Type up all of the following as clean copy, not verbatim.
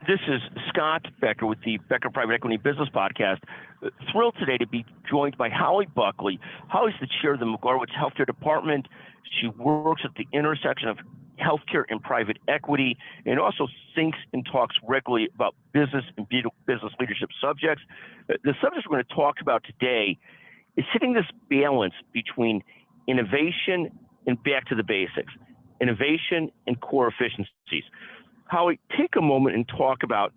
This is Scott Becker with the Becker Private Equity Business Podcast. Thrilled today to be joined by Holly Buckley. Holly's the chair of the McGuireWoods Healthcare Department. She works at the intersection of healthcare and private equity, and also thinks and talks regularly about business and business leadership subjects. The subject we're going to talk about today is hitting this balance between innovation and back to the basics, innovation and core efficiencies. Holly, take a moment and talk about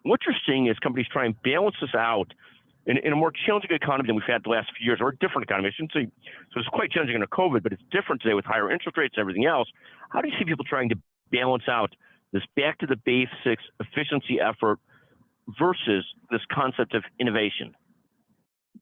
what you're seeing as companies try and balance this out in a more challenging economy than we've had the last few years, or a different economy. I shouldn't say, so it's quite challenging under COVID, but it's different today with higher interest rates and everything else. How do you see people trying to balance out this back to the basics efficiency effort versus this concept of innovation?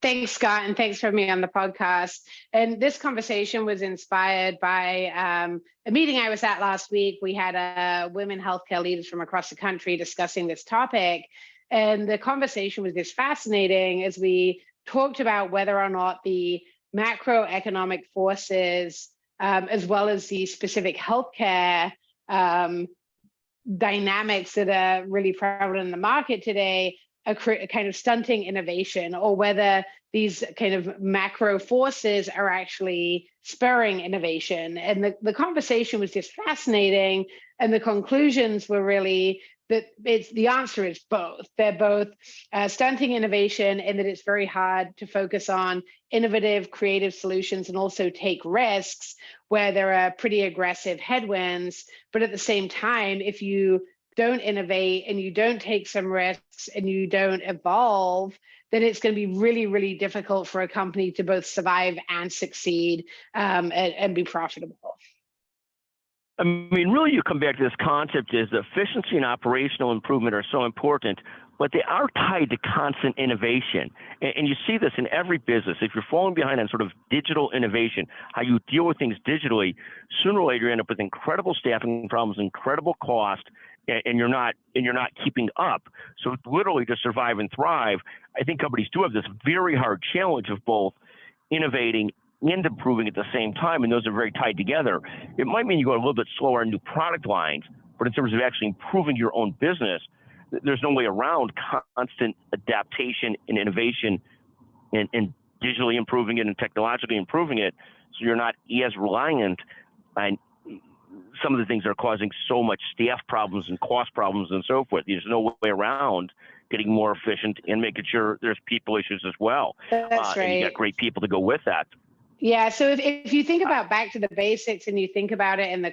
Thanks, Scott, and thanks for having me on the podcast. And this conversation was inspired by a meeting I was at last week. We had women healthcare leaders from across the country discussing this topic. And the conversation was just fascinating as we talked about whether or not the macroeconomic forces, as well as the specific healthcare dynamics that are really prevalent in the market today, are kind of stunting innovation, or whether these kind of macro forces are actually spurring innovation. And the conversation was just fascinating. And the conclusions were really that the answer is both. They're both stunting innovation, in that it's very hard to focus on innovative, creative solutions and also take risks where there are pretty aggressive headwinds. But at the same time, if you don't innovate and you don't take some risks and you don't evolve, then it's going to be really, really difficult for a company to both survive and succeed and be profitable. I mean, really, you come back to this concept is efficiency and operational improvement are so important, but they are tied to constant innovation. And you see this in every business. If you're falling behind on sort of digital innovation, how you deal with things digitally, sooner or later you end up with incredible staffing problems, incredible cost, and you're not keeping up. So literally to survive and thrive, I think companies do have this very hard challenge of both innovating and improving at the same time, and those are very tied together. It might mean you go a little bit slower on new product lines, but in terms of actually improving your own business, there's no way around constant adaptation and innovation and digitally improving it and technologically improving it, so you're not as reliant on some of the things that are causing so much staff problems and cost problems and so forth. There's no way around getting more efficient and making sure there's people issues as well. That's right. And you got great people to go with that. Yeah, so if you think about back to the basics and you think about it in the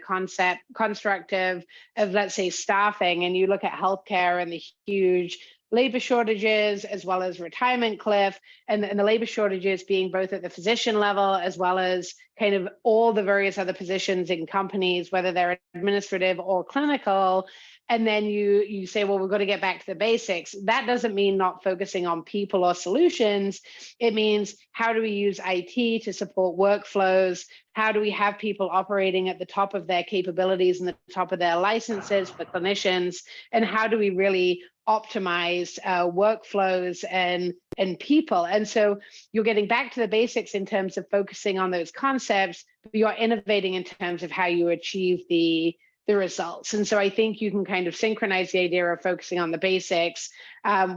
construct of let's say staffing, and you look at healthcare and the huge labor shortages as well as retirement cliff, and the labor shortages being both at the physician level as well as kind of all the various other positions in companies, whether they're administrative or clinical. And then you say, well, we've got to get back to the basics. That doesn't mean not focusing on people or solutions. It means, how do we use IT to support workflows? How do we have people operating at the top of their capabilities and the top of their licenses for clinicians? And how do we really optimize workflows and people? And so you're getting back to the basics in terms of focusing on those concepts, but you're innovating in terms of how you achieve the results. And so I think you can kind of synchronize the idea of focusing on the basics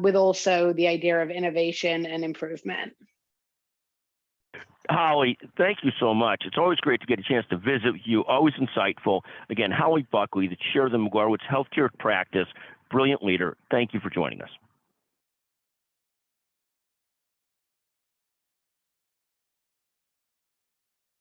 with also the idea of innovation and improvement. Holly, thank you so much. It's always great to get a chance to visit with you, always insightful. Again, Holly Buckley, the chair of the McGuireWoods Healthcare Practice, brilliant leader. Thank you for joining us.